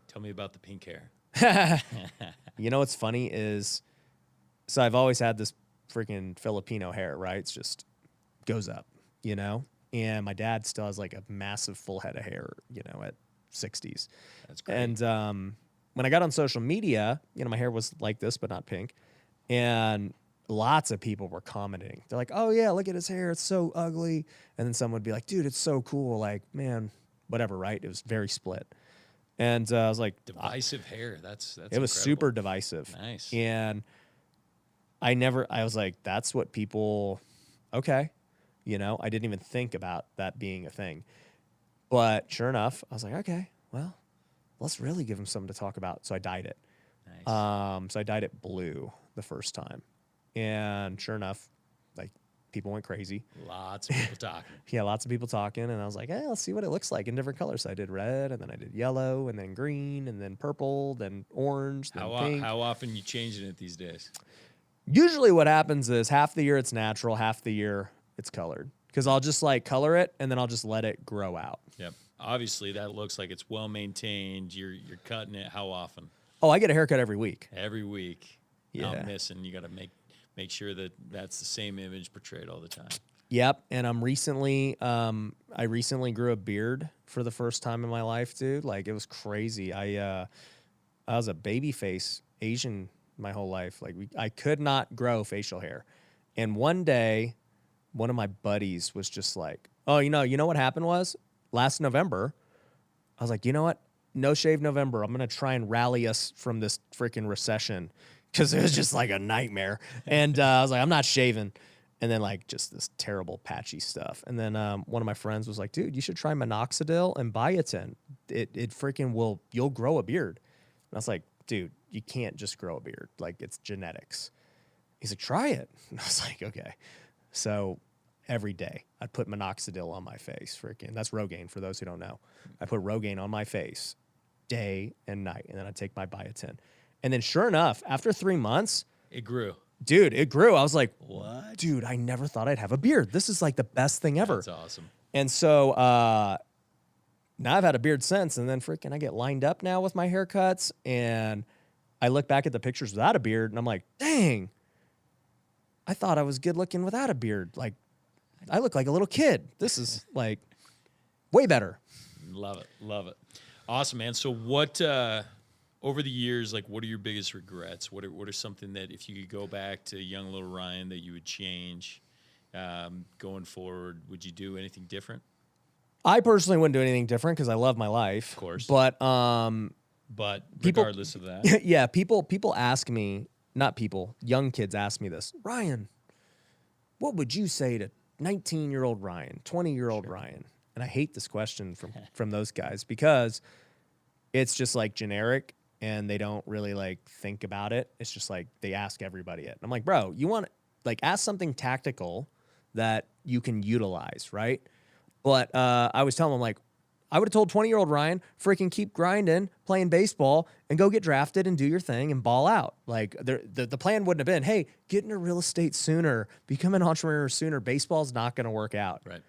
tell me about the pink hair. What's funny is, so I've always had this freaking Filipino hair, right? It's just goes up, and my dad still has like a massive full head of hair, at 60s. That's great. And when I got on social media, my hair was like this, but not pink. And lots of people were commenting. They're like, oh yeah, look at his hair. It's so ugly. And then someone would be like, dude, it's so cool. Like, man, whatever, right? It was very split. And I was like, divisive hair. That's it was incredible. Super divisive. Nice. And I was like, that's what people, okay. I didn't even think about that being a thing. But sure enough, I was like, okay, well, let's really give him something to talk about. So I dyed it. Nice. So I dyed it blue the first time. And sure enough, like, people went crazy. Lots of people talking. Yeah, lots of people talking. And I was like, let's see what it looks like in different colors. So I did red, and then I did yellow, and then green, and then purple, then orange, then pink. How often you changing it these days? Usually what happens is half the year it's natural, half the year it's colored. Because I'll just like color it, and then I'll just let it grow out. Yep. Obviously, that looks like it's well maintained. You're cutting it. How often? Oh, I get a haircut every week. Grew Yeah. Not missing. You got to make sure that that's the same image portrayed all the time. Yep. And I recently grew a beard for the first time in my life, dude. Like, it was crazy. I was a baby face Asian my whole life. Like, I could not grow facial hair. And one day, one of my buddies was just like, oh, you know what happened was last November, I was like, you know what? No shave November. I'm going to try and rally us from this freaking recession, because it was just like a nightmare. And I was like, I'm not shaving. And then like just this terrible patchy stuff. And then one of my friends was like, dude, you should try minoxidil and biotin. It freaking you'll grow a beard. And I was like, dude, you can't just grow a beard. Like, it's genetics. He's like, try it. And I was like, okay. So every day I'd put minoxidil on my face. Freaking, that's Rogaine for those who don't know. I put Rogaine on my face day and night. And then I'd take my biotin. And then sure enough, after 3 months, it grew. Dude, it grew. I was like, what? Dude, I never thought I'd have a beard. This is like the best thing ever. That's awesome. And so now I've had a beard since, and then freaking I get lined up now with my haircuts, and I look back at the pictures without a beard, and I'm like, dang, I thought I was good looking without a beard. Like, I look like a little kid. This is like way better. Love it. Love it. Awesome, man. So what, over the years, like, what are your biggest regrets? What are something that if you could go back to young little Ryan that you would change going forward? Would you do anything different? I personally wouldn't do anything different because I love my life. Of course. But regardless of that. yeah, people ask me, not people, young kids ask me this, Ryan, what would you say to 19-year-old Ryan, 20-year-old Ryan? And I hate this question from those guys because it's just like generic and they don't really like think about it. It's just like they ask everybody it. And I'm like, bro, you want like ask something tactical that you can utilize, right? But I was telling him, like, I would have told 20-year-old Ryan, freaking keep grinding, playing baseball, and go get drafted and do your thing and ball out. Like, the plan wouldn't have been, hey, get into real estate sooner, become an entrepreneur sooner. Baseball's not going to work out. Right.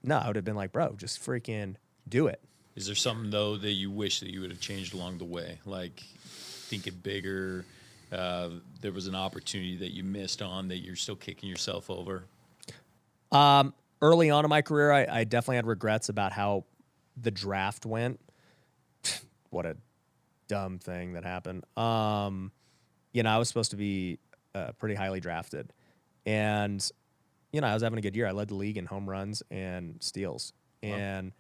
No, I would have been like, bro, just freaking do it. Is there something, though, that you wish that you would have changed along the way? Like thinking bigger, there was an opportunity that you missed on that you're still kicking yourself over? Early on in my career, I definitely had regrets about how the draft went. What a dumb thing that happened. You know, I was supposed to be pretty highly drafted. And, you know, I was having a good year. I led the league in home runs and steals. Wow. And,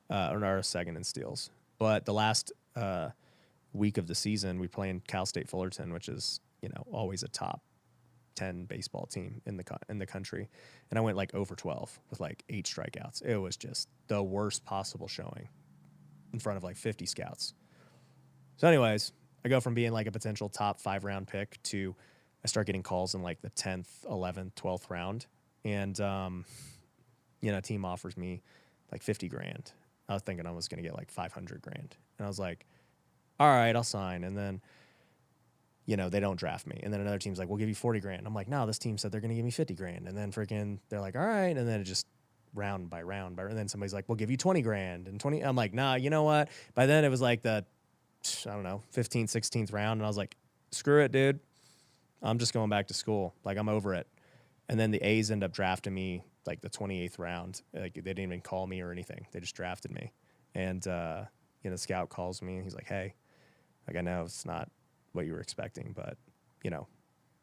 or second in steals. But the last week of the season, we play in Cal State Fullerton, which is, you know, always a top 10 baseball team in the country, and I went like over 12 with like 8 strikeouts. It was just the worst possible showing in front of like 50 scouts. So anyways, I go from being like a potential top 5 round pick to I start getting calls in like the 10th, 11th, 12th round, and you know, a team offers me like 50 grand. I was thinking I was going to get like 500 grand, and I was like, all right, I'll sign. And then, you know, they don't draft me. And then another team's like, we'll give you 40 grand. I'm like, no, this team said they're going to give me 50 grand. And then freaking, they're like, all right. And then it just round by round. And then somebody's like, we'll give you 20 grand and 20. I'm like, nah, you know what? By then it was like the, I don't know, 15th, 16th round. And I was like, screw it, dude. I'm just going back to school. Like, I'm over it. And then the A's end up drafting me like the 28th round. Like, they didn't even call me or anything. They just drafted me. And, you know, the scout calls me and he's like, hey, like, I know it's not what you were expecting, but, you know,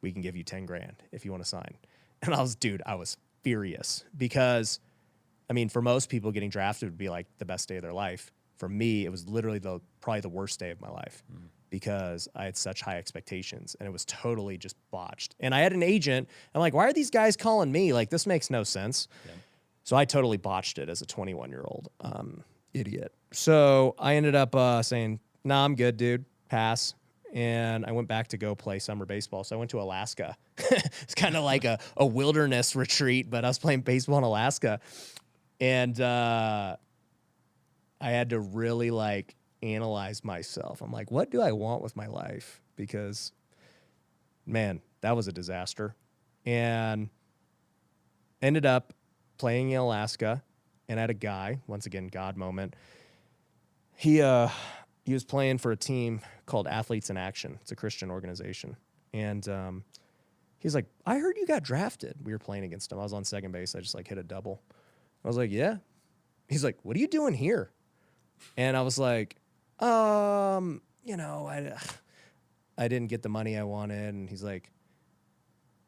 we can give you 10 grand if you want to sign. And I was furious because, I mean, for most people getting drafted would be like the best day of their life. For me, it was literally probably the worst day of my life because I had such high expectations and it was totally just botched. And I had an agent. I'm like, why are these guys calling me? Like, this makes no sense. Yeah. So I totally botched it as a 21-year-old idiot. So I ended up saying, nah, I'm good, dude. Pass. And I went back to go play summer baseball. So I went to Alaska. It's kind of like a wilderness retreat, but I was playing baseball in Alaska. And I had to really like analyze myself. I'm like, what do I want with my life? Because, man, that was a disaster. And ended up playing in Alaska and had a guy, once again, God moment. He was playing for a team called Athletes in Action. It's a Christian organization. And he's like, I heard you got drafted. We were playing against him. I was on second base. I just like hit a double. I was like, yeah. He's like, what are you doing here? And I was like, you know, I didn't get the money I wanted. And he's like,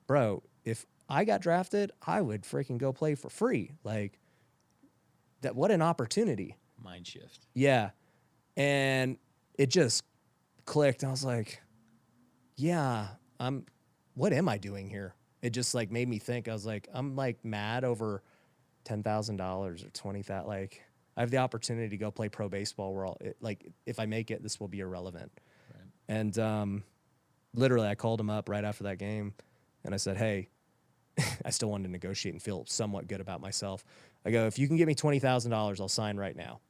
bro, if I got drafted, I would freaking go play for free. Like, that, what an opportunity. Mind shift. Yeah. And it just clicked. I was like, yeah, what am I doing here? It just like made me think. I was like, I'm like mad over $10,000 or $20,000. Like, I have the opportunity to go play pro baseball where like, if I make it, this will be irrelevant. Right. And literally I called him up right after that game and I said, hey, I still wanted to negotiate and feel somewhat good about myself. I go, if you can get me $20,000, I'll sign right now.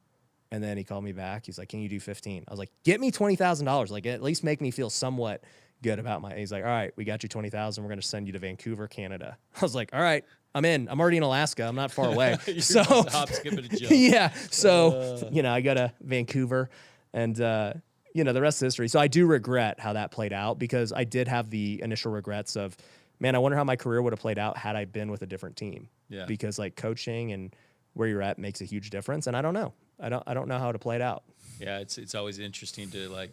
And then he called me back. He's like, can you do 15? I was like, get me $20,000. Like, at least make me feel somewhat good about he's like, all right, we got you 20,000. We're going to send you to Vancouver, Canada. I was like, all right, I'm in. I'm already in Alaska. I'm not far away. You're So just hop, skip, and a jump. yeah. So I go to Vancouver, and the rest is history. So I do regret how that played out, because I did have the initial regrets of, man, I wonder how my career would have played out had I been with a different team. Yeah. Because like coaching and where you're at makes a huge difference, and I don't know. I don't know how to play it out. Yeah, it's always interesting to like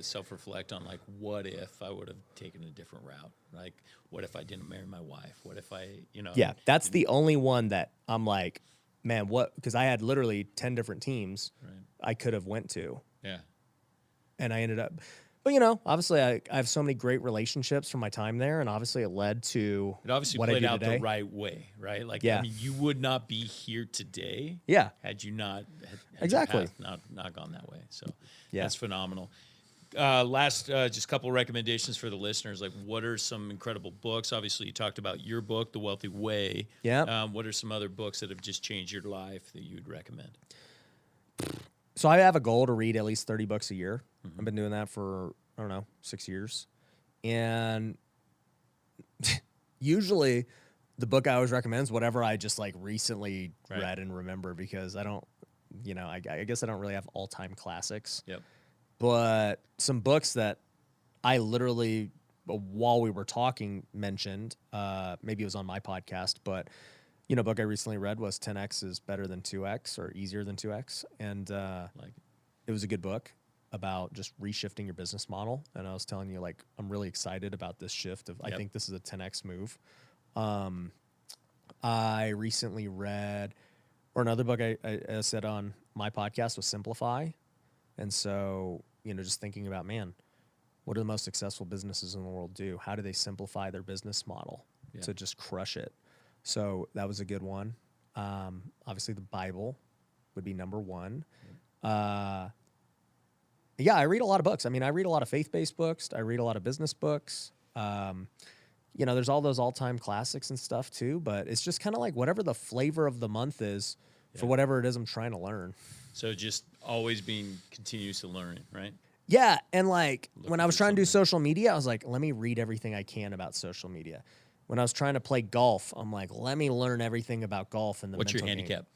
self-reflect on like, what if I would have taken a different route? Like, what if I didn't marry my wife? What if I, Yeah, that's the only one that I'm like, man, what? Because I had literally 10 different teams I could have went to. Yeah. And I ended up, but obviously I have so many great relationships from my time there, and obviously it led to It obviously what played I do out today. the right way, right? Like, Yeah. I mean, you would not be here today. Yeah. Had you not had Exactly. your path not gone that way. So Yeah. that's phenomenal. Last, just a couple recommendations for the listeners. Like, what are some incredible books? Obviously, you talked about your book, The Wealthy Way. Yeah. What are some other books that have just changed your life that you'd recommend? So I have a goal to read at least 30 books a year. I've been doing that for, 6 years. And usually the book I always recommend is whatever I just like recently read and remember, because I don't, I guess I don't really have all-time classics. Yep. But some books that I literally, while we were talking, mentioned, maybe it was on my podcast, but a book I recently read was 10X is better than 2X, or easier than 2X. And it was a good book about just reshifting your business model. And I was telling you, like, I'm really excited about this shift of, I think this is a 10X move. I recently read, or another book I said on my podcast was Simplify. And so, just thinking about, man, what do the most successful businesses in the world do? How do they simplify their business model to just crush it? So that was a good one. Obviously, the Bible would be number one. I read a lot of books. I mean, I read a lot of faith-based books. I read a lot of business books. There's all those all-time classics and stuff too, but it's just kind of like whatever the flavor of the month is for whatever it is I'm trying to learn. So just always being continuously learning, right? Yeah, and like when I was trying to do something. social media, I was like, let me read everything I can about social media. When I was trying to play golf, I'm like, let me learn everything about golf and the What's your mental game. handicap?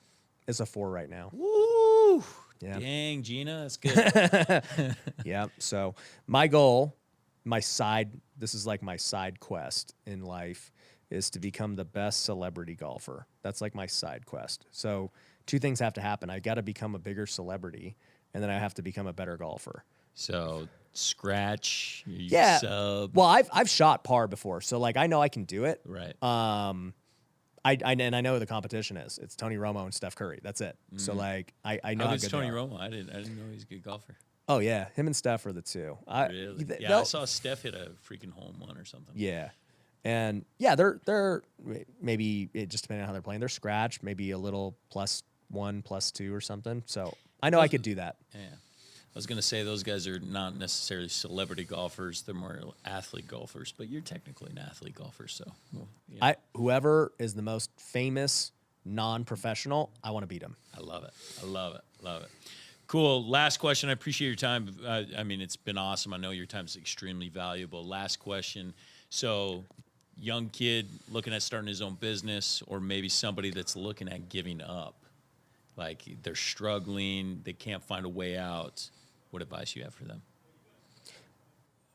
It's a 4 right now. Woo! Yeah. Dang, Gina, that's good. Yeah. So my goal, this is like my side quest in life, is to become the best celebrity golfer. That's like my side quest. So 2 things have to happen. I got to become a bigger celebrity, and then I have to become a better golfer. So scratch, sub. Well, I've shot par before, so like I know I can do it. Right. I know who the competition is. It's Tony Romo and Steph Curry. That's it. So like I know How how good's good Tony they are. Romo? I didn't know he's a good golfer. Oh yeah, him and Steph are the 2. Really? I saw Steph hit a freaking home run or something. Yeah. And yeah, they're maybe, it just depending on how they're playing. They're scratch, maybe a little +1, +2 or something. So I know I could do that. Yeah. I was going to say those guys are not necessarily celebrity golfers. They're more athlete golfers, but you're technically an athlete golfer. So Whoever is the most famous non-professional, I want to beat him. I love it. Cool. Last question. I appreciate your time. I mean, it's been awesome. I know your time is extremely valuable. Last question. So young kid looking at starting his own business, or maybe somebody that's looking at giving up. Like they're struggling, they can't find a way out. What advice you have for them?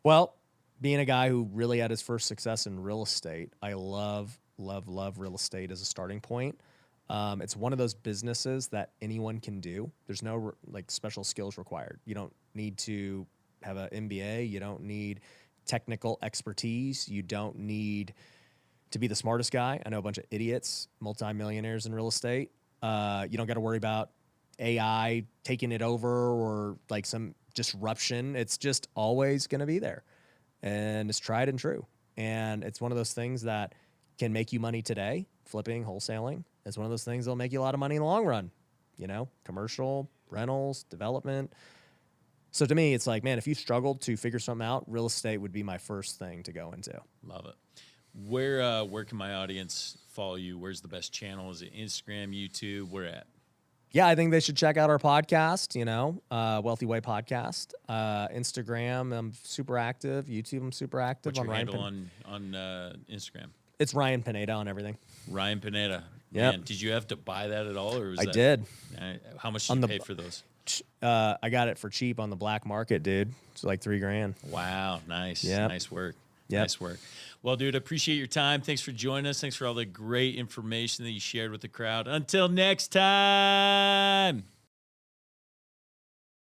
Well, being a guy who really had his first success in real estate, I love real estate as a starting point. It's one of those businesses that anyone can do. There's no like special skills required. You don't need to have an MBA. You don't need technical expertise. You don't need to be the smartest guy. I know a bunch of idiots, multimillionaires in real estate. You don't got to worry about AI taking it over or like some disruption. It's just always going to be there, and it's tried and true. And it's one of those things that can make you money today, flipping, wholesaling. It's one of those things that'll make you a lot of money in the long run, commercial, rentals, development. So to me, it's like, man, if you struggled to figure something out, real estate would be my first thing to go into. Love it. Where can my audience follow you? Where's the best channel? Is it Instagram, YouTube? Where at? Yeah, I think they should check out our podcast, Wealthy Way Podcast. Instagram, I'm super active. YouTube, I'm super active. What's your Ryan handle on Instagram? It's Ryan Pineda on everything. Ryan Pineda. Yep. Man, did you have to buy that at all, or was I that, did. How much did you pay for those? I got it for cheap on the black market, dude. It's like $3,000. Wow, nice. Yep. Nice work. Yep. Nice work. Well, dude, I appreciate your time. Thanks for joining us. Thanks for all the great information that you shared with the crowd. Until next time.